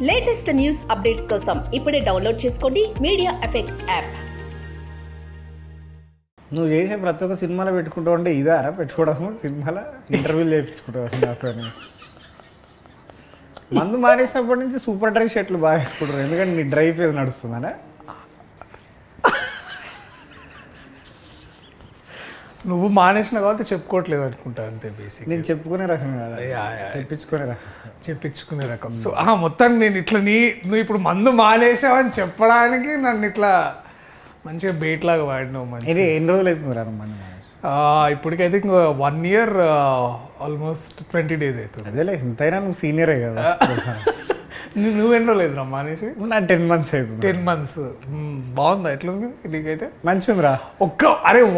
Latest news updates కోసం ఇప్పుడే download చేసుకోండి మీడియా ఎఫెక్ట్స్ యాప్. నువ్వు చేసే ప్రతి ఒక్క సినిమాలో పెట్టుకుంటావు అంటే ఇదారా పెట్టుకోవడము? సినిమాలో ఇంటర్వ్యూలు చేయించుకుంటావు నాతో. మందు మానేసినప్పటి నుంచి సూపర్ డ్రై షర్ట్లు బాగా వేసుకుంటారు, ఎందుకంటే నీ డ్రై ఫేస్ నడుస్తుందనే. నువ్వు మానేసిన కాబట్టి చెప్పుకోవట్లేదు అనుకుంటా, అంతే బేసిక్. నేను చెప్పుకునే రకం కదా, చెప్పించుకునే రకం. సో మొత్తం నేను ఇట్లా నువ్వు ఇప్పుడు మందు మానేసావని చెప్పడానికి నన్ను ఇట్లా మంచిగా బేట్ లాగా వాడినావు. మంచి ఎన్ని రోజులు అవుతుంది రా మందు మానేసి? ఇప్పటికైతే ఇంకా 1 year ఆల్మోస్ట్ 20 days అవుతుంది. అదేలే, ఇంతైనా నువ్వు సీనియరే కదా. నువ్వెన్నో లేదురా మానేసి? నా 10 months అవుతుంది. 10 months. బాగుందా ఎట్లుంది నీకైతే? మంచిగా ఉందిరా.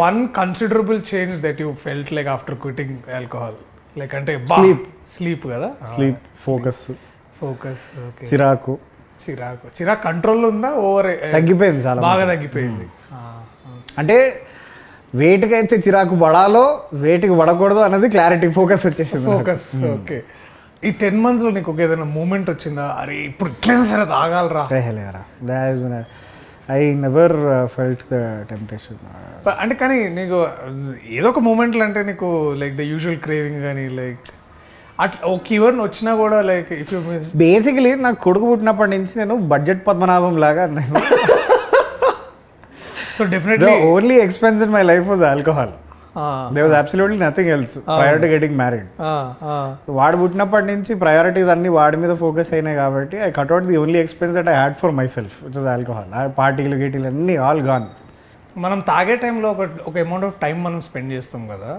One considerable change that you felt like after quitting alcohol, like అంటే స్లీప్ కదా, స్లీప్, ఫోకస్, చిరాకు కంట్రోల్ ఉందా? ఓవర్ తగ్గిపోయింది, చాలా బాగా తగ్గిపోయింది. అంటే వేటికి అయితే చిరాకు పడాలో వేటికి పడకూడదు అన్నది క్లారిటీ, ఫోకస్ వచ్చేసింది. ఓకే. ఈ 10 months లో నీకు ఏదైనా మూమెంట్ వచ్చిందా, అరే ఇప్పుడు ఇట్లైనా సరే తాగాలరా? I never felt the temptation. అంటే కానీ నీకు ఏదో ఒక మూమెంట్లు అంటే నీకు లైక్ ద యూజువల్ క్రేవింగ్ కానీ లైక్ అట్లా ఒక ఈవెంట్ వచ్చినా కూడా లైక్ ఇఫ్ యూ బేసికలీ నాకు కొడుకు పుట్టినప్పటి నుంచి నేను బడ్జెట్ పద్మనాభం లాగా నేను. So definitely only expense in my life was alcohol. There was absolutely nothing else prior to getting married. వాడు పుట్టినప్పటి నుంచి ప్రయారిటీస్ అన్ని వాడి మీద ఫోకస్ అయినాయి కాబట్టి I cut out the only expense that I had for my self, which was alcohol. పార్టీలు గీటీలు అన్ని ఆల్ గాన్. మనం తాగే టైంలో ఒక అమౌంట్ ఆఫ్ టైం మనం స్పెండ్ చేస్తాం కదా.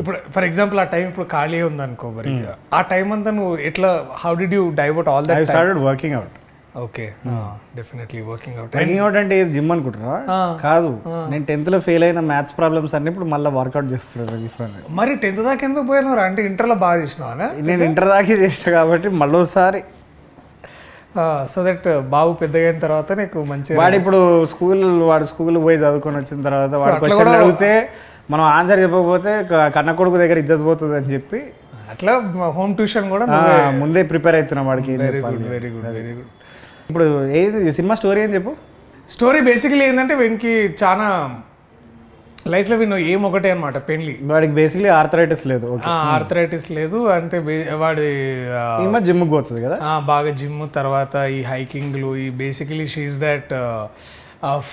ఇప్పుడు ఫర్ ఎగ్జాంపుల్ ఆ టైం ఇప్పుడు ఖాళీ ఉందనుకో, మరి ఆ టైం అంతా నువ్వు ఎట్లా, how did you divert all that? I started working out. Okay, definitely working out. Working out అంటే జిమ్ అనుకుంటున్నా? కాదు, నేను 10th లో ఫెయిల్ అయిన మ్యాథ్స్ ప్రాబ్లమ్స్ అన్ని ఇప్పుడు మళ్ళీ వర్కౌట్ చేస్తున్నాను. మరి 10th దాకా ఎందుకు పోయినావు? అంటే ఇంటర్లో బాగా చేసినావా? నేను ఇంటర్ దాకా చేసిన కాబట్టి మళ్ళీసారి. సో దట్ బాబు పెద్దగా అయిన తర్వాత నీకు మంచి వాడు ఇప్పుడు వాడు స్కూల్ పోయి చదువుకొని వచ్చిన తర్వాత వాడు క్వశ్చన్ అడిగితే మనం ఆన్సర్ చెప్పకపోతే కన్న కొడుకు దగ్గర ఇజ్జత్ పోతుంది అని చెప్పి అట్లా హోమ్ ట్యూషన్ కూడా ముందే ప్రిపేర్ అవుతున్నాం వాడికి. Very good. ఇప్పుడు ఏది సినిమా స్టోరీ అని చెప్పు. స్టోరీ బేసికలీ ఏంటంటే వీనికి చాలా లైఫ్లో వీను ఏమొకటే అనమాట, పెళ్లి. వాడికి బేసికలీ ఆర్థరైటిస్ లేదు. ఆర్థరైటిస్ లేదు అంటే వాడి జిమ్కి పోతుంది కదా, బాగా జిమ్, తర్వాత ఈ హైకింగ్లు, ఈ basically she is that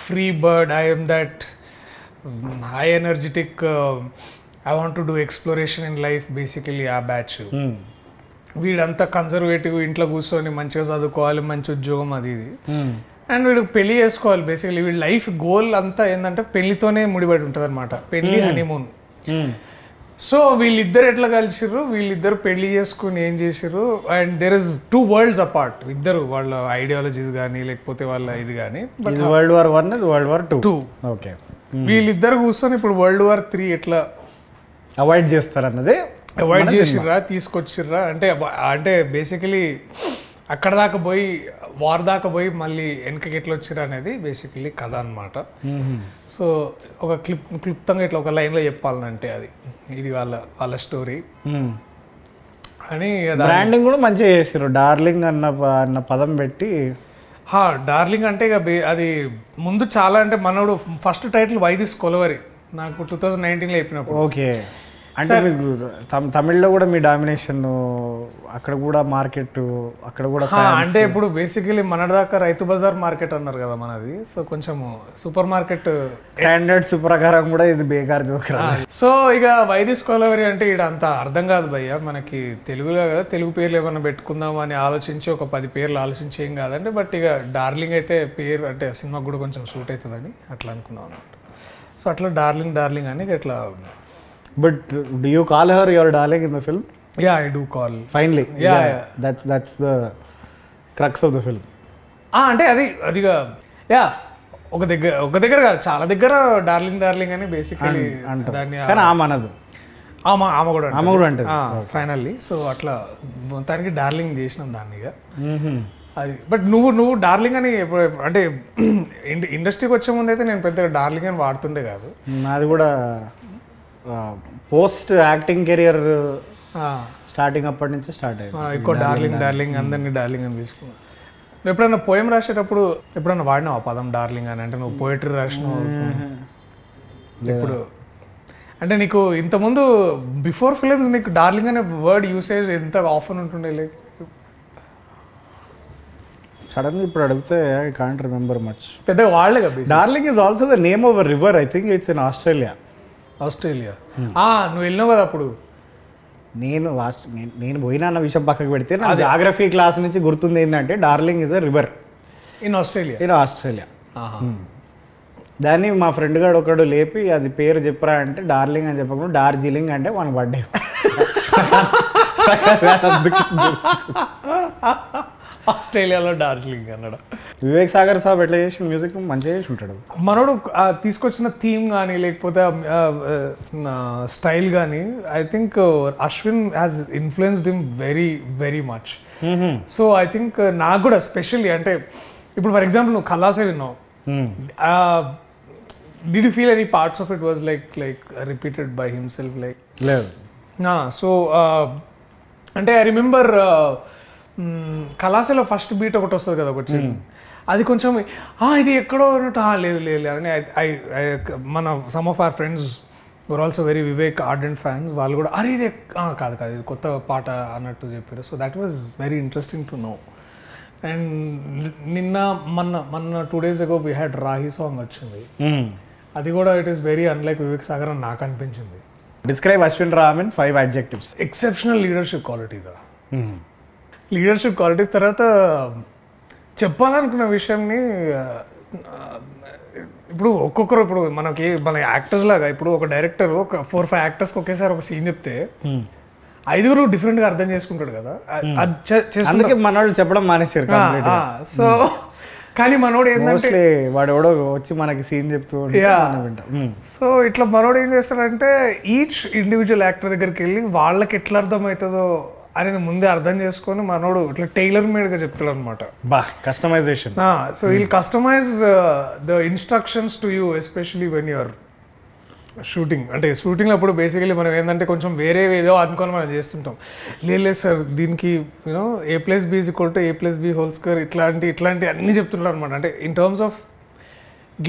free bird, I'm that high energetic, I want to do exploration in life, basically ఆ బ్యాచ్. వీడంతా కన్జర్వేటివ్, ఇంట్లో కూర్చొని మంచిగా చదువుకోవాలి, మంచి ఉద్యోగం అది ఇది, అండ్ వీడు పెళ్లి చేసుకోవాలి. బేసికలీ వీడి లైఫ్ గోల్ అంతా ఏంటంటే పెళ్లితోనే ముడిపడి ఉంటుంది అనమాట, పెళ్లి, హనీమూన్. సో వీళ్ళిద్దరు ఎట్లా కలిసిర్రు, వీళ్ళిద్దరు పెళ్లి చేసుకుని ఏం చేసిర్రు, and there is 2 worlds apart. ఇద్దరు వాళ్ళ ఐడియాలజీస్ కానీ లేకపోతే వాళ్ళ ఇది కానీ. But World War I, World War II. Okay, వీళ్ళిద్దరు కూర్చొని ఇప్పుడు World War III ఎట్లా అవాయిడ్ చేస్తారు అన్నది, అవాయిడ్ చేసిర్రా, తీసుకొచ్చిర్రా అంటే బేసికలీ అక్కడ దాకా పోయి వార్ దాకా పోయి మళ్ళీ వెనకకి ఎట్లా వచ్చిర్రా అనేది బేసికలీ కథ అనమాట. సో ఒక క్లుప్తంగా ఇట్లా ఒక లైన్లో చెప్పాలంటే ఇది వాళ్ళ స్టోరీ అని. బ్రాండింగ్ కూడా మంచిగా చేసారు, డార్లింగ్ అన్న పదం పెట్టి. డార్లింగ్ అంటే ఇక అది ముందు చాలా, అంటే మనోడు first title why this Kolaveri నాకు 2019లో చెప్పినప్పుడు. ఓకే, అంటే మీకు తమిళ్లో కూడా మీ డామినేషన్ అక్కడ కూడా మార్కెట్, అక్కడ కూడా అంటే ఇప్పుడు బేసికలీ మనదాకా రైతు బజార్ మార్కెట్ అన్నారు కదా మనది. సో కొంచెం సూపర్ మార్కెట్ స్టాండర్డ్స్ ప్రకారం కూడా ఇది బేకార్ జోక్. సో ఇక వైదిస్ కొలవరి అంటే ఇక్కడ అంత అర్థం కాదు భయ్య మనకి, తెలుగులో కదా, తెలుగు పేర్లు ఏమన్నా పెట్టుకుందాం అని ఆలోచించి ఒక 10 పేర్లు ఆలోచించి ఏం కాదంటే, బట్ ఇక డార్లింగ్ అయితే పేరు అంటే సినిమాకి కూడా కొంచెం సూట్ అవుతుందని అట్లా అనుకున్నాం అన్నమాట. సో అట్లా డార్లింగ్ అని ఇట్లా. But do you call her your darling in the film? Yeah, I do call. Finally. Yeah. That's the crux of the film. అంటే అదిగా ఒక దగ్గర కాదు, చాలా దగ్గర డార్లింగ్ అని బేసికలీ దాన్ని. కానీ ఆమె అనదు, ఆమె కూడా అంటది ఫైనల్లీ. సో అట్లా మొత్తానికి డార్లింగ్ చేసినాం దాన్ని అది. బట్ నువ్వు డార్లింగ్ అని అంటే ఇండస్ట్రీకి వచ్చే ముందు అయితే నేను పెద్దగా డార్లింగ్ అని వాడుతుండే కాదు. నాది కూడా పోస్ట్ యాక్టింగ్ కెరియర్ స్టార్టింగ్ అప్పటి నుంచి స్టార్ట్ అయ్యింది. ఎక్కువ డార్లింగ్ అందరినీ డార్లింగ్ అని తీసుకున్నాను. ఎప్పుడైనా పోయం రాసేటప్పుడు ఎప్పుడైనా వాడినావు ఆ పదం డార్లింగ్ అని? అంటే నువ్వు పోయిటరీ రాసినావు ఇప్పుడు, అంటే నీకు ఇంతకుముందు బిఫోర్ ఫిలిమ్స్ నీకు డార్లింగ్ అనే వర్డ్ యూసేజ్ ఎంత ఆఫన్ ఉంటుండే? లైక్ సడన్గా ఇప్పుడు అడిగితే ఐ కాంట్ రిమెంబర్ మచ్. పెద్దగా వాడలే కదా. Darling is also the name of a river, I think it's in Australia. Australia నువ్వు వెళ్ళినావు కదా అప్పుడు. నేను పోయినా అన్న విషయం పక్కకు పెడితే నా జాగ్రఫీ క్లాస్ నుంచి గుర్తుంది ఏంటంటే darling is a river in Australia. దాన్ని మా ఫ్రెండ్ గారు ఒకడు లేపి అది పేరు చెప్పరా అంటే డార్లింగ్ అని చెప్పకుండా డార్జిలింగ్ అంటే మనకు పడ్డాయి. ఆస్ట్రేలియాలో డార్జిలింగ్ అన్నాడు. వివేక్ సాగర్ సాబ్ ఎట్లా చేసి మ్యూజిక్ మంచిగా చేసి ఉంటాడు. మనోడు తీసుకొచ్చిన థీమ్ కానీ లేకపోతే స్టైల్ కానీ I think Ashwin has influenced him very very much. So I think నాకు కూడా స్పెషల్లీ అంటే ఇప్పుడు ఫర్ ఎగ్జాంపుల్ నువ్వు ఖలాసే విన్నావు, did you feel any parts of it was like repeated by himself like? లేదు. So అంటే ఐ రిమెంబర్ కళాశాల ఫస్ట్ బీట్ ఒకటి వస్తుంది కదా ఒకటి, అది కొంచెం ఇది ఎక్కడో అన్నట్టు లేదు లేదు అని మన some of our friends were also very Vivek ardent fans, వాళ్ళు కూడా అరే ఇది కాదు ఇది కొత్త పాట అన్నట్టు చెప్పారు. So that was very interesting to know. And మొన్న 2 days ago we had Rahi song వచ్చింది, అది కూడా it is very unlike Vivek Sagar అని నాకు అనిపించింది. Describe Ashwin Ram in 5 adjectives. Exceptional leadership క్వాలిటీగా. లీడర్షిప్ క్వాలిటీస్ తర్వాత చెప్పాలనుకున్న విషయంని ఇప్పుడు ఒక్కొక్కరు ఇప్పుడు మన యాక్టర్స్ లాగా ఇప్పుడు ఒక డైరెక్టర్ ఒక 4-5 యాక్టర్స్కి ఒకేసారి ఒక సీన్ చెప్తే 5 డిఫరెంట్గా అర్థం చేసుకుంటాడు కదా, అందుకే మన వాళ్ళు చెప్పడం మానేశారు. సో కానీ మనోడు ఏంటంటే వాడు ఎవడో వచ్చి మనకి సీన్ చెప్తూ. సో ఇట్లా మనోడు ఏం చేస్తాడంటే ఈచ్ ఇండివిజువల్ యాక్టర్ దగ్గరికి వెళ్ళి వాళ్ళకి ఎట్లా అర్థమవుతుందో అనేది ముందే అర్థం చేసుకొని మనోడు ఇట్లా టైలర్ మేడ్గా చెప్తాడు అనమాట. Customization. So we'll customize the instructions to you especially when you're shooting. అంటే షూటింగ్ అప్పుడు బేసికలీ మనం ఏంటంటే కొంచెం వేరే ఏదో అనుకొని మనం చేస్తుంటాం. లేదు సార్ దీనికి యూనో A+B = A+B² ఇట్లాంటి అన్నీ చెప్తుంటారు అనమాట. అంటే in terms of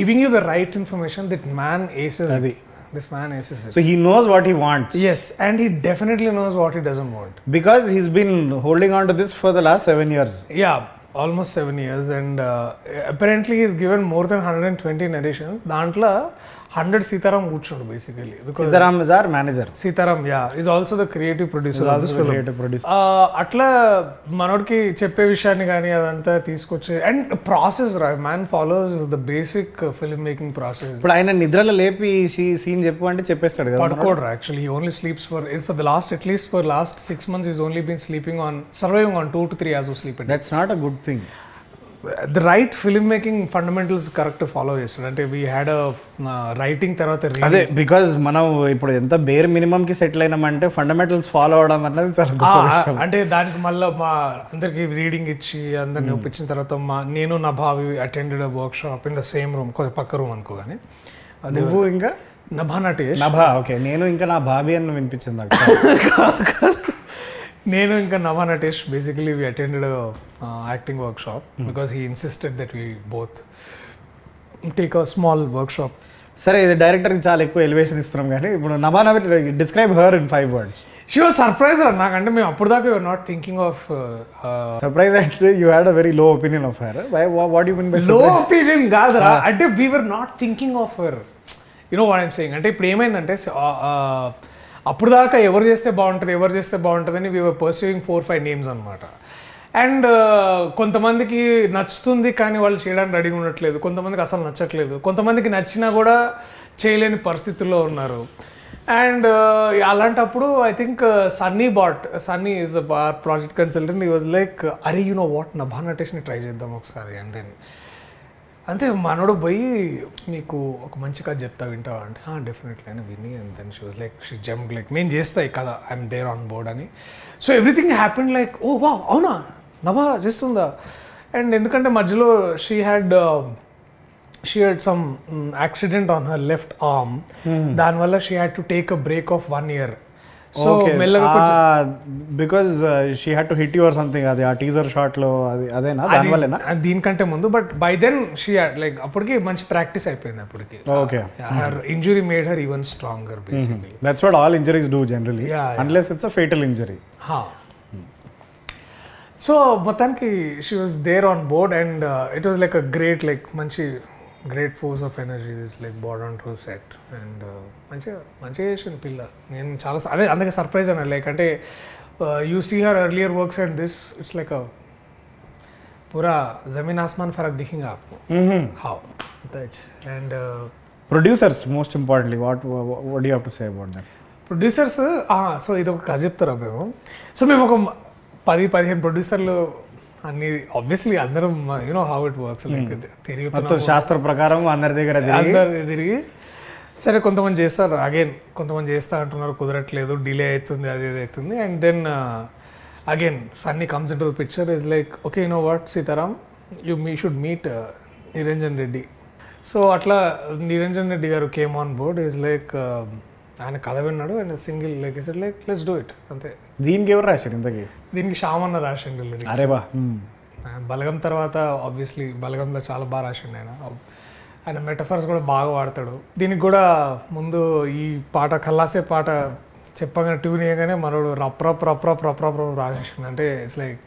giving you the right information that man aces అది. This man aces it. So he knows what he wants. Yes, and he definitely knows what he doesn't want. Because he's been holding on to this for the last 7 years. Yeah, almost 7 years, and apparently he's given more than 120 narrations. Dantla 100 Sitaram కూర్చోడు basically. Because Sitaram is our manager. Sitaram, yeah, is also the creative producer of this film. Creative producer. అట్లా మనోడికి చెప్పే విషయాన్ని కానీ అదంతా తీసుకొచ్చి and process man follows the basic film making process. ఇప్పుడు ఆయన నిద్రలో లేపి సీన్ చెప్పు అంటే చెప్పేస్తాడు కదా. పడుకోడు actually. He only sleeps for the last at least for లాస్ట్ 6 months he's only been sleeping on surviving on 2 to 3 hours of sleep. That's not a good thing. The right film making fundamentals correct follow చేస్తాడు. అంటే we had a writing తర్వాత అదే because మనం ఇప్పుడు ఎంత bear minimum కి settle అయినామంటే fundamentals follow అవడం అన్నది చాలా గొప్ప విషయం. అంటే దానికి మళ్ళీ మా అందరికి రీడింగ్ ఇచ్చి అందరిని ఒప్పించిన తర్వాత నేను నా భావి attended work shop in the same room, కొంచెం పక్క రూమ్ అనుకో. కానీ నువ్వు ఇంకా నభా ఓకే, నేను ఇంకా నా భావి అని వినిపించింది. నేను ఇంకా Nabha Natesh basically we attended acting workshop because he insisted that we both take a small workshop. సరే ఇది డైరెక్టర్కి చాలా ఎక్కువ ఎలివేషన్ ఇస్తున్నాం కానీ ఇప్పుడు Nabha describe her in 5 words. She was surprise నాకంటే మేము అప్పుడు దాకా you are not thinking of surprise అంటే you had a very low opinion of her. What you mean by low opinion కాదురా, అంటే we were not thinking of her. You know what I'm saying. అంటే ఇప్పుడు ఏమైందంటే అప్పుడు దాకా ఎవరు చేస్తే బాగుంటుందని వీ వర్ పర్సూయింగ్ 4-5 names అనమాట. అండ్ కొంతమందికి నచ్చుతుంది కానీ వాళ్ళు చేయడానికి రెడీగా ఉండట్లేదు, కొంతమందికి అసలు నచ్చట్లేదు, కొంతమందికి నచ్చినా కూడా చేయలేని పరిస్థితుల్లో ఉన్నారు. అండ్ అలాంటప్పుడు I think Sunny is project consultant. He was like అరే యు నో వాట్ నభా నటేష్ని ట్రై చేద్దాం ఒకసారి. అండ్ దెన్ అంతే మనోడు పోయి నీకు ఒక మంచి కథ చెప్తా వింటావా అంటే డెఫినెట్లీ అని విని. And then she was like she jumped like నేను చేస్తా ఈ కథ, ఐఎమ్ దేర్ ఆన్ బోర్డ్ అని. So everything happened like oh wow అవునా నభా చేస్తుందా. అండ్ ఎందుకంటే మధ్యలో she had some accident on her left arm, దానివల్ల she had to take a break of 1 year. So మెల్లగా because she had to hit you or something, అది ఆ teaser shot లో అది అదేనా దానివల్లేనా? దీనికంటే ముందు, but by then she like అప్పటికి మంచి ప్రాక్టీస్ అయిపోయింది అప్పటికి. Okay, her injury made her even stronger basically. That's what all injuries do generally, unless it's a fatal injury. So మొత్తానికి she was there on board and it was like a great, like మంచి great force of energy is like board on to set. And మంచిగా చేసిన పిల్ల. నేను చాలా అదే అందుకే surprise అన్నాను, లైక్ అంటే you see her earlier works and this it's like a పూరా జమీన్ ఆస్మాన్ ఫరక్ దిఖేగా ఆప్కో. How and producers most importantly what do you have to say about that? Producers, so ఇది ఒక కథ చెప్తారా మేము. సో మేము ఒక 10-15 ప్రొడ్యూసర్లు అన్ని, ఆబ్వియస్లీ అందరం you know how it works, like తిరుగుతున్నాం శాస్త్ర ప్రకారం అందరి దగ్గర తిరిగి సరే కొంతమంది చేస్తారు, అగైన్ కొంతమంది చేస్తా అంటున్నారు, కుదరట్లేదు, డిలే అవుతుంది, అది ఇది అవుతుంది. And then again Sunny comes in to the picture, is like okay you know what Sitaram, me should meet Niranjan Reddy. So అట్లా Niranjan Reddy garu came on board, is like ఆయన కథ విన్నాడు and single like is like let's do it అంతే. దీనికి ఎవరు రాశారు ఇంతకీ? దీనికి శ్యామన్న రాసిండు. అరే బా, బలగం తర్వాత ఆబ్వియస్లీ బలగంలో చాలా బాగా రాసిండు ఆయన మెటఫర్స్ కూడా బాగా వాడతాడు. దీనికి కూడా ముందు ఈ పాట కల్లాసే పాట చెప్పగానే ట్యూన్ చేయగానే మనోడు రప్ రప్ రప్ రప్ రప్ రప్ రాసేసిండు. అంటే ఇట్స్ లైక్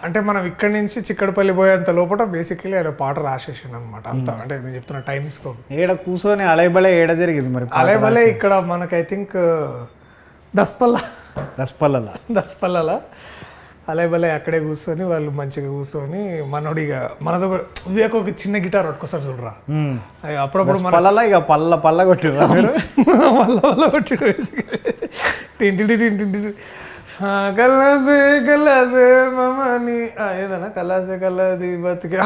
అంటే మనం ఇక్కడి నుంచి చిక్కడపల్లి పోయేంత లోపల బేసికలీ ఆయన పాట రాసేసిండు అనమాట అంత. అంటే నేను చెప్తున్న టైం స్కోప్ ఏడ కూర్చొని అలైబలే ఏడ జరిగింది మరి? అలైబలే ఇక్కడ మనకు ఐ థింక్ దస్పల్లల అలైబలే అక్కడే కూర్చొని వాళ్ళు మంచిగా కూర్చొని మనోడిగా మనతో వివేక్ ఒక చిన్న గిటార్ పట్టుకొస్తాడు చూడరా, అప్పుడప్పుడు మన ఇక పల్ల కొట్టిరా పల్ల కొట్టి కల్లాసే కల్లాసే మమ్మని ఏదన్నా కల్లాసే కల్లాది బతికే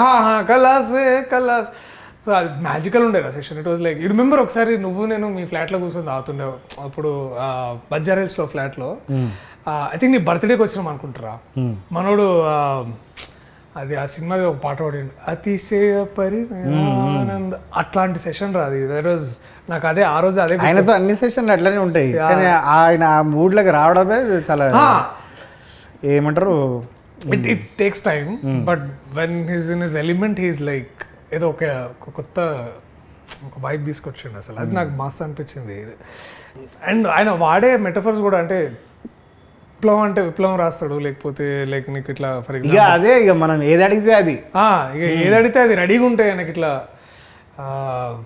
కల్లాసే కల్లాస్. సో అది మ్యాజికల్ ఉండే కదా session. It was like you remember ఒకసారి నువ్వు నేను మీ ఫ్లాట్లో కూర్చొని తాగుతుండే అప్పుడు బంజారాహిల్స్లో ఫ్లాట్లో. ఐ థింక్ నీ బర్త్డేకి వచ్చినాం అనుకుంటారా, మనోడు అది ఆ సినిమాది ఒక పాట పాడిండు, అతిశయ పరిణానంద, అట్లాంటి సెషన్ రాదు. దట్ వాజ్ నాకు అదే ఆ రోజు అదే. ఆయనతో అన్ని సెషన్లు అట్లనే ఉంటాయి, కానీ ఆయన ఆ మూడ్లోకి రావడమే చాలా ఏమంటారు, it takes time. But when he's in his element he's like ఏదో ఒక కొత్త ఒక వైబ్ తీసుకొచ్చిండు అసలు. అది నాకు మస్తు అనిపించింది. అండ్ ఆయన వాడే మెటఫర్స్ కూడా, అంటే విప్లవం అంటే విప్లవం రాస్తాడు, లేకపోతే లైక్ నీకు ఇట్లా ఫర్ ఎగ్జాంపుల్ అదే ఇక మనం ఏది అడిగితే అది, ఇక ఏది అడిగితే అది రెడీగా ఉంటాయి ఆయనకి. ఇట్లా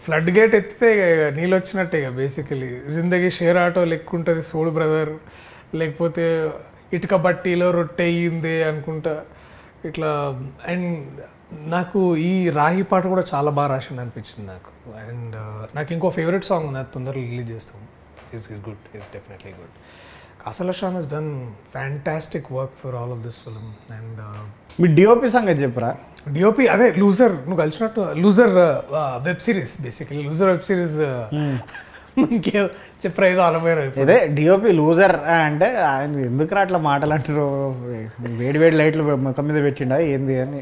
ఫ్లడ్ గేట్ ఎత్తితే ఇక నీళ్ళు వచ్చినట్టే ఇక బేసికలీ. జిందగీ షేర్ ఆటో లెక్క ఉంటుంది సోడు బ్రదర్, లేకపోతే ఇటుక బట్టీలో రొట్టె అయ్యింది అనుకుంటా ఇట్లా. అండ్ నాకు ఈ రాహి పాట కూడా చాలా బాగా రాసింది అనిపించింది నాకు. అండ్ నాకు ఇంకో ఫేవరెట్ సాంగ్ ఉంది, అది తొందరగా రిలీజ్ చేస్తాం. Is good, is definitely good. Kasala Shyam has done fantastic work for all of this film. And మీ డిఓపి సంగతి చెప్పరా? డిఓపి అదే లూజర్, నువ్వు కలిసినట్టు loser web series, basically loser web series చెప్పరా ఏదో అనుభవం. అదే డిఓపి లూజర్ అంటే ఆయన ఎందుకు అట్లా మాటలు అంటారు, వేడి వేడి లైట్లు ముఖం మీద పెట్టిండా ఏంది అని?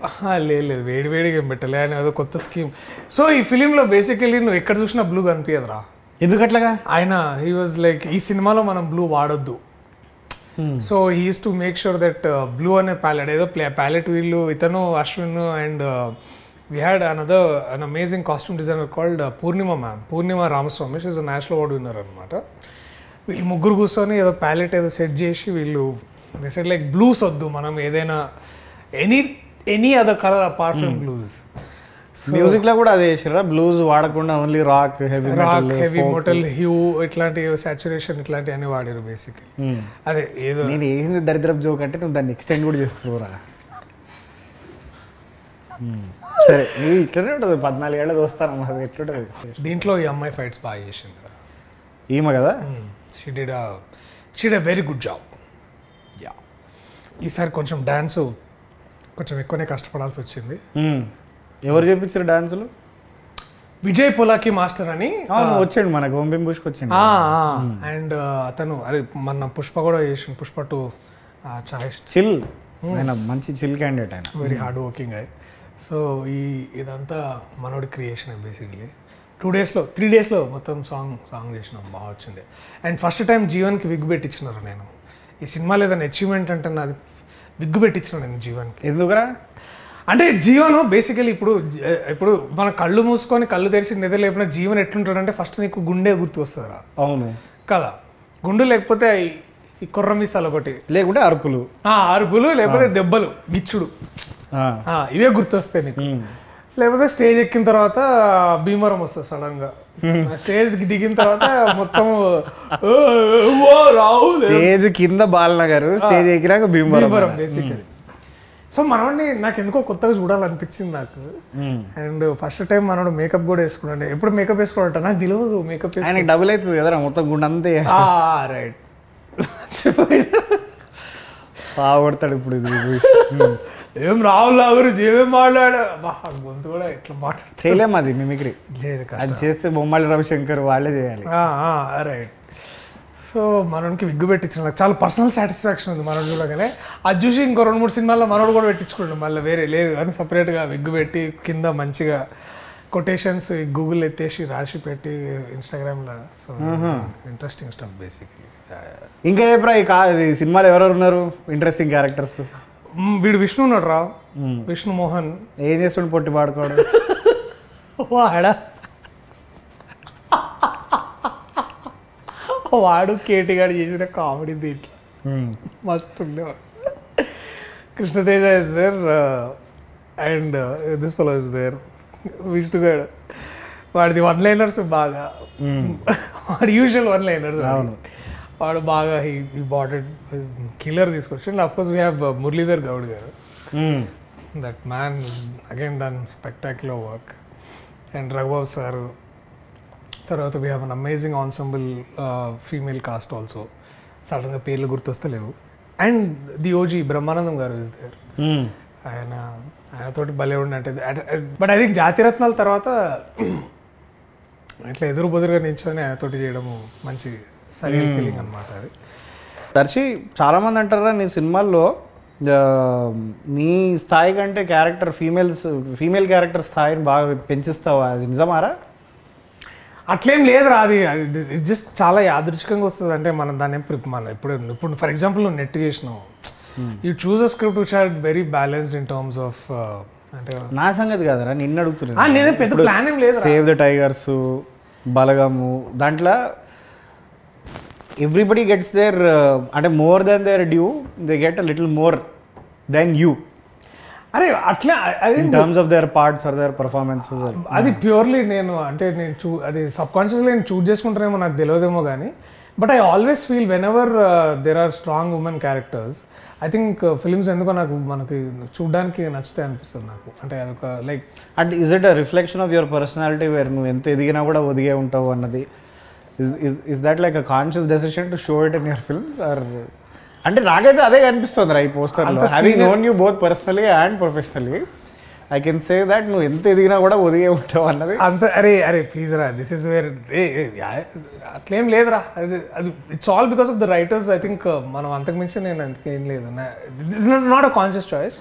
లేదు వేడి వేడిగా ఏం పెట్టలే, ఆయన ఏదో కొత్త స్కీమ్. సో ఈ ఫిలింలో బేసికలీ నువ్వు ఎక్కడ చూసినా బ్లూ కనిపించదురా. ఎందుకట్లాగా? ఆయన హీ వాజ్ లైక్ ఈ సినిమాలో మనం బ్లూ వాడొద్దు. So he is to make sure that blue అనే ప్యాలెట్ ఏదో ప్యాలెట్ వీళ్ళు ఇతను Ashwin and we had an amazing costume designer called Purnima Ramaswamy. She is a national award winner అనమాట. వీళ్ళు ముగ్గురు కూర్చొని ఏదో ప్యాలెట్ ఏదో సెట్ చేసి వీళ్ళు సెట్ లైక్ బ్లూస్ వద్దు, మనం ఏదైనా any other colour apart from blues. Music లో కూడా అదే చేసారా, బ్లూస్ వాడకుండా only rock, heavy metal, hue ఇట్లాంటి సాచురేషన్ ఇట్లాంటి అన్ని వాడారు బేసికలీ. అదే ఏదో నేను ఏంది దరిద్రపు జోక్ అంటే నువ్వు దాన్ని ఎక్స్టెండ్ కూడా చేస్తున్నావురా. సరే నీ ఇట్లనే ఉంటుంది, 14 ఏళ్ళ దోస్తాను అది ఎట్లుంటుంది. దీంట్లో ఈ అమ్మాయి ఫైట్స్ బాగా చేసింది ఈమె కదా. She did a very good job. Yeah ఈసారి కొంచెం డాన్స్ కొంచెం ఎక్కువనే కష్టపడాల్సి వచ్చింది. ఎవరు చేపించారు డాన్సులు? విజయ్ పొలాకి మాస్టర్ అని వచ్చాడు మనకు, ఓం బిం బుష్కి వచ్చాడు. అండ్ అతను అదే మన పుష్ప కూడా చేసిన, పుష్ప 2 చిల్, ఆయన మంచి చిల్ క్యాండిడేట్, ఆయన వెరీ హార్డ్ వర్కింగ్ అయ్యి. సో ఇదంతా మనోడి క్రియేషన్ బేసికలీ. 2 daysలో 3 daysలో మొత్తం సాంగ్ చేసినాం, బాగా వచ్చింది. అండ్ ఫస్ట్ టైం జీవన్కి విగ్ పెట్టించినారు. నేను ఈ సినిమా లేదని అచీవ్మెంట్ అంటే నాది విగ్ పెట్టించిన నేను జీవన్కి. ఎందుకురా అంటే జీవను బేసికలీ ఇప్పుడు మన కళ్ళు మూసుకొని కళ్ళు తెరిచి నిద్ర లేపిన జీవన్ ఎట్లుంటాడంటే ఫస్ట్ నీకు గుండె గుర్తు వస్తుందిరా. అవును కదా, గుండు లేకపోతే ఈ కుర్ర మిసాలు ఒకటి, లేకుంటే అరుపులు లేకపోతే దెబ్బలు గిచ్చుడు, ఇవే గుర్తొస్తాయి నీకు. లేకపోతే స్టేజ్ ఎక్కిన తర్వాత భీమవరం వస్తుంది సడన్గా. స్టేజ్కి దిగిన తర్వాత మొత్తం స్టేజ్ కింద బాలనగర్, స్టేజ్ ఎక్కినాక భీమవరం బేసికలీ. సో మనోడిని నాకు ఎందుకో కొత్తగా చూడాలనిపించింది నాకు. అండ్ ఫస్ట్ టైం మనోడు మేకప్ కూడా వేసుకున్నాడు. ఎప్పుడు మేకప్ వేసుకోవట నాకు తెలియదు. మేకప్ ఆయనకి డబుల్ అవుతుంది కదా మొత్తం గుండె అంతే. రైట్ బాగుపడతాడు ఇప్పుడు. ఏం రాహుల్ గురించి ఏమేమి మాట్లాడా, గొంతు కూడా ఎట్లా మాట్లాడు చేయలేము అది మిమిక్రీ. అది చేస్తే బొమ్మాలి రవిశంకర్ వాళ్ళే చేయాలి. రైట్. సో మనోడికి విగ్గు పెట్టించిన నాకు చాలా పర్సనల్ సాటిస్ఫాక్షన్ ఉంది. మనోడు చూడగానే అది చూసి ఇంకో 2-3 సినిమాల్లో మనోడు కూడా పెట్టించుకోండి, మళ్ళీ వేరే లేదు కానీ సపరేట్గా విగ్గు పెట్టి కింద మంచిగా కొటేషన్స్ గూగుల్ ఎత్తేసి రాసి పెట్టి ఇన్స్టాగ్రామ్లో. So interesting stuff basically. ఇంకా చెప్పరా ఈ సినిమాలో ఎవరెవరు ఉన్నారు ఇంట్రెస్టింగ్ క్యారెక్టర్స్? వీడు విష్ణు ఉన్నాడు రా, విష్ణు మోహన్. ఏం చేస్తుండే పొట్టి పాడుకోవడం వాడా, వాడు కేటీగాడు చేసిన కామెడీ దీంట్లో మస్తు ఉండేవాడు. Krishnateja is there and this fellow is there. విష్ణుగాడు వాడిది 1-liners బాగా, వాడు యూజువల్ 1-liners. వాడు బాగా ఈ బాటెడ్ కిల్లర్ తీసుకొచ్చి. And of course we have Muralidhar Goud garu. That man is again done spectacular work. And Raghubabu sir. తర్వాత we have an amazing ensemble female cast also. సడన్గా పేర్లు గుర్తొస్తలేవు. And the OG Brahmanandam garu is there. ఆయనతోటి భలే ఉన్నట్టు. బట్ ఐ థింక్ జాతిరత్నాల తర్వాత ఇట్లా ఎదురు బెదురుగా నిల్చొని ఆయనతోటి చేయడము మంచి సరియల్ ఫీలింగ్ అనమాట అది. దర్శి చాలామంది అంటారా నీ సినిమాల్లో నీ స్థాయి కంటే ఫీమేల్ క్యారెక్టర్ స్థాయిని బాగా పెంచిస్తావా? అది నిజమారా? అట్లేం లేదురా. అది జస్ట్ చాలా యాదృచ్ఛికంగా వస్తుంది. అంటే మనం దాన్ని ఇప్పుడు ఫర్ ఎగ్జాంపుల్ నువ్వు నెట్ చేసినావు, you choose a script which are very balanced in terms of. అంటే నా సంగతి కాదరా, నిన్ను అడుగుతున్నా. నేను పెద్ద ప్లాన్ ఏం లేదు. సేవ్ ద టైగర్స్, బలగము, దాంట్లో ఎవ్రీబడి గెట్స్ దేర్ అంటే more than their due, they get a little more than you. అరే అట్లా in terms of their parts or their performances. అది ప్యూర్లీ నేను అది సబ్ కాన్షియస్లీ నేను చూజ్ చేసుకుంటానేమో నాకు తెలియదేమో కానీ, but I always feel whenever there are strong women characters, I think films ఎందుకో మనకి చూడడానికి నచ్చుతాయి అనిపిస్తుంది నాకు. అంటే అదొక లైక్ అంటే is it a reflection of your personality where నువ్వు ఎంత ఎదిగినా కూడా ఒదిగే ఉంటావు అన్నది? is that like a conscious decision to show it in your films or అంటే నాకైతే అదే కనిపిస్తుంది రా ఈ పోస్టర్లో. Having known you both personally and professionally, I can say that నువ్వు ఎంత ఎదిగినా కూడా ఒదిగే ఉంటావు అన్నది. అంత అరే ప్లీజ్ రా, దిస్ ఇస్ వేర్ అట్లేం లేదురా. అది it's all because of the writers. I think మనం అంతకుమించి నేను అంతకేం లేదు. It's not a conscious choice.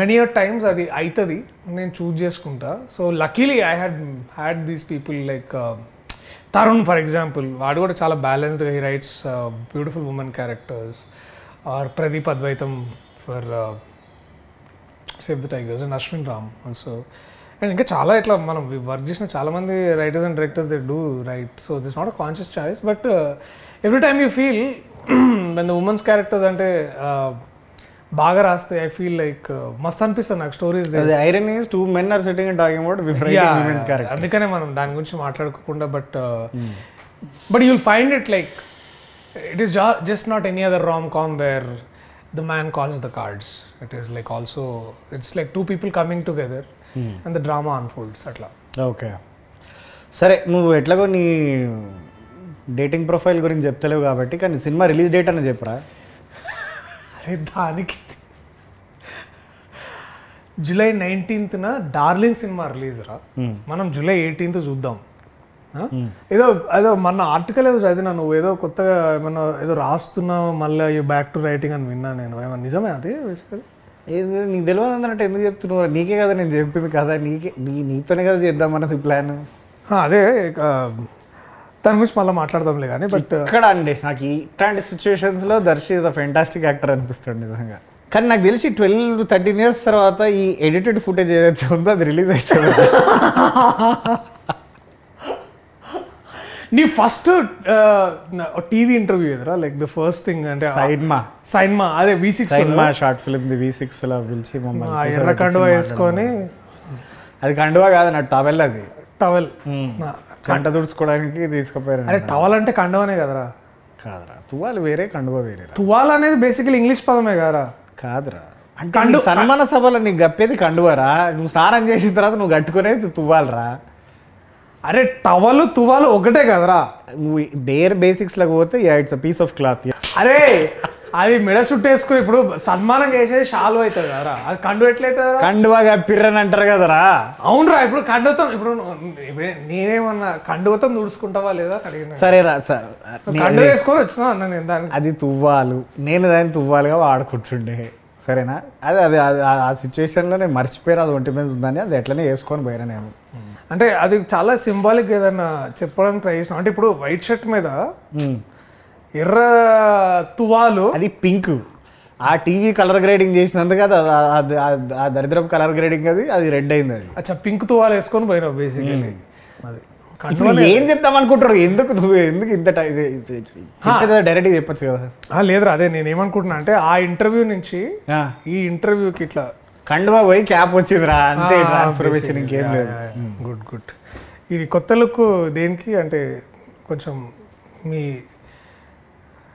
Many a times అది అవుతుంది, నేను చూజ్ చేసుకుంటా. So luckily I had these people like Tarun for example. వాడు కూడా చాలా బ్యాలెన్స్డ్గా he writes beautiful women characters. Or Pradeep Advaitham for save the tigers and Ashwin Ram also. And ఇంకా చాలా ఇట్లా మనం వర్క్ చేసిన చాలామంది writers and directors they do right. So this not a conscious choice, but every time you feel when the women's characters అంటే బాగా రాస్తే I feel like మస్త్ అనిపిస్తుంది నాకు stories. Iron is 2 men are sitting and talking about women's characters. అందుకనే మనం దాని గురించి మాట్లాడుకోకుండా, but you'll find it like it is just not any other rom-com వేర్ the man calls the cards. It is like also it's like 2 people coming together and the drama unfolds atla. Okay సరే, నువ్వు ఎట్లాగో నీ dating profile గురించి చెప్తలేవు కాబట్టి, కానీ cinema release date అని చెప్పరా? అరే దానికి July 19th darling cinema release రా. మనం July 18th చూద్దాం. ఏదో మన ఆర్టికల్ ఏదో చదివినా, నువ్వు ఏదో కొత్తగా ఏమన్నా ఏదో రాస్తున్నావు మళ్ళీ బ్యాక్ టు రైటింగ్ అని విన్నా నేను. ఏమన్నా నిజమే అది? ఏది నీకు తెలియదు అన్నట్టు ఎందుకు చెప్తున్నావు? నీకే కదా నేను చెప్పింది కదా, నీతోనే కదా చేద్దామన్నది ప్లాన్. అదే దాని గురించి మళ్ళీ మాట్లాడదాంలే కానీ బట్ ఇక్కడ అండి నాకు ఇట్లాంటి సిచ్యువేషన్స్లో Darshi is a fantastic actor అనిపిస్తుంది నిజంగా. కానీ నాకు తెలిసి 12-13 years తర్వాత ఈ ఎడిటెడ్ ఫుటేజ్ ఏదైతే ఉందో అది రిలీజ్ అవుతుంది. నీ ఫస్ట్ టీవీ ఇంటర్వ్యూ ఎదురా లైక్ ద ఫస్ట్ థింగ్ అంటే సైన్మా అదే V6 సైన్మా short film the V6 లో పిలిచి మమ్మల్ని ఎర్ర కండువా వేసుకొని, అది కండువా కాదు నా టవెల్, అది టవల్ కంట తుడుచుకోవడానికి తీసుకుపోయారు. అరే టవల్ అంటే కండువనే కదరా? కాదురా, తువ్వాలు వేరే కండువా వేరే. తువాల్ అనేది బేసికలీ ఇంగ్లీష్ పదమే కదరా? కాదురా, అంటే సన్మాన సభలో నీకు గప్పేది కండువారా, నువ్వు స్నానం చేసిన తర్వాత నువ్వు కట్టుకునేది తువ్వాలరా. అరే టవల్ తువాలు ఒకటే కదరా? నువ్వు బేర్ బేసిక్స్ లాగా పోతే it's a piece of cloth. అరే అది మెడ చుట్టేసుకుని ఇప్పుడు సన్మానం చేసేది షాలు అవుతుంది కదరా, అది కండు ఎట్లయితుంది? కండువాగా పిర్రని అంటారు కదరా. అవునరా, ఇప్పుడు కండువతో ఇప్పుడు నేనేమన్నా కండువతో తుడుచుకుంటావా లేదా అడిగిన. సరేరా సార్, కండు వేసుకొని వచ్చినా అన్న నేను దాన్ని. అది తువ్వాలు, నేను దాన్ని తువ్వాలుగా వాడుకుంటుండే, సరేనా? అదే అదే ఆ సిచ్యువేషన్లో నేను మర్చిపోయాను అది ఒంటి మీద ఉందని, అది ఎట్లనే వేసుకొని పోయినా నేను. అంటే అది చాలా సింబాలిక్ ఏదన్నా చెప్పడానికి ట్రై చేసిన. అంటే ఇప్పుడు వైట్ షర్ట్ మీద ఎర్ర తువాలు, అది పింక్. ఆ టీవీ కలర్ గ్రేడింగ్ చేసినందుకు ఆ దరిద్రపు కలర్ గ్రేడింగ్ అది రెడ్ అయింది. అది అచ్చా పింక్ తువాలు వేసుకొని పోయినావు బేసికలీ. అది ఏం చెప్తాం అనుకుంటారు, ఎందుకు ఇంత డైరెక్ట్గా చెప్పచ్చు కదా. లేదురా, అదే నేను ఏమనుకుంటున్నా అంటే ఆ ఇంటర్వ్యూ నుంచి ఈ ఇంటర్వ్యూకి ఇట్లా కండువా పోయి క్యాప్ వచ్చిందిరా, అంతే ట్రాన్స్ఫర్మేషన్, ఇంకేం లేదు. గుడ్. ఇది కొత్త లుక్ దేనికి అంటే కొంచెం మీ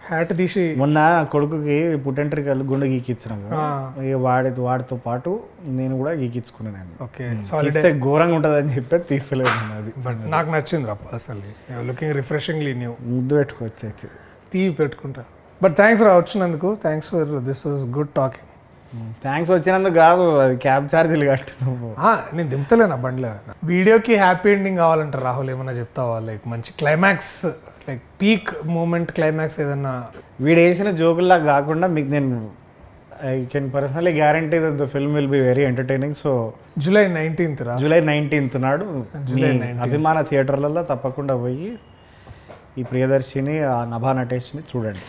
హ్యాట్ తీసి మొన్న కొడుకుకి పుట్టెంట్రికలు గుండె గీకిచ్చినాము, ఇక వాడితో పాటు నేను కూడా గీకించుకున్నాను. ఓకే, తీస్తే ఘోరంగా ఉంటుంది అని చెప్పి తీస్తలేదు. అది బట్ నాకు నచ్చింది రా అసలు, లుకింగ్ రిఫ్రెషింగ్లీ న్యూ. ముద్దు పెట్టుకోవచ్చు అయితే, తీవి పెట్టుకుంటా. బట్ థ్యాంక్స్ రా వచ్చినందుకు, thanks for this was good talking. Thanks వచ్చినందుకు కాదు, అది క్యాబ్ ఛార్జీలు కట్టినావు. నేను దింపుతలేనా బండ్లో. వీడియోకి హ్యాపీ ఎండింగ్ కావాలంటారు రాహుల్, ఏమన్నా చెప్తావా? లైక్ మంచి climax, like peak moment climax ఏదన్నా. వీడు వేసిన జోకుల్లా కాకుండా మీకు నేను I can personally guarantee that the film will be very entertaining. So July 19th July 19th నాడు అభిమాన థియేటర్లలో తప్పకుండా పోయి ఈ ప్రియదర్శిని, ఆ నభా నటేష్ని చూడండి.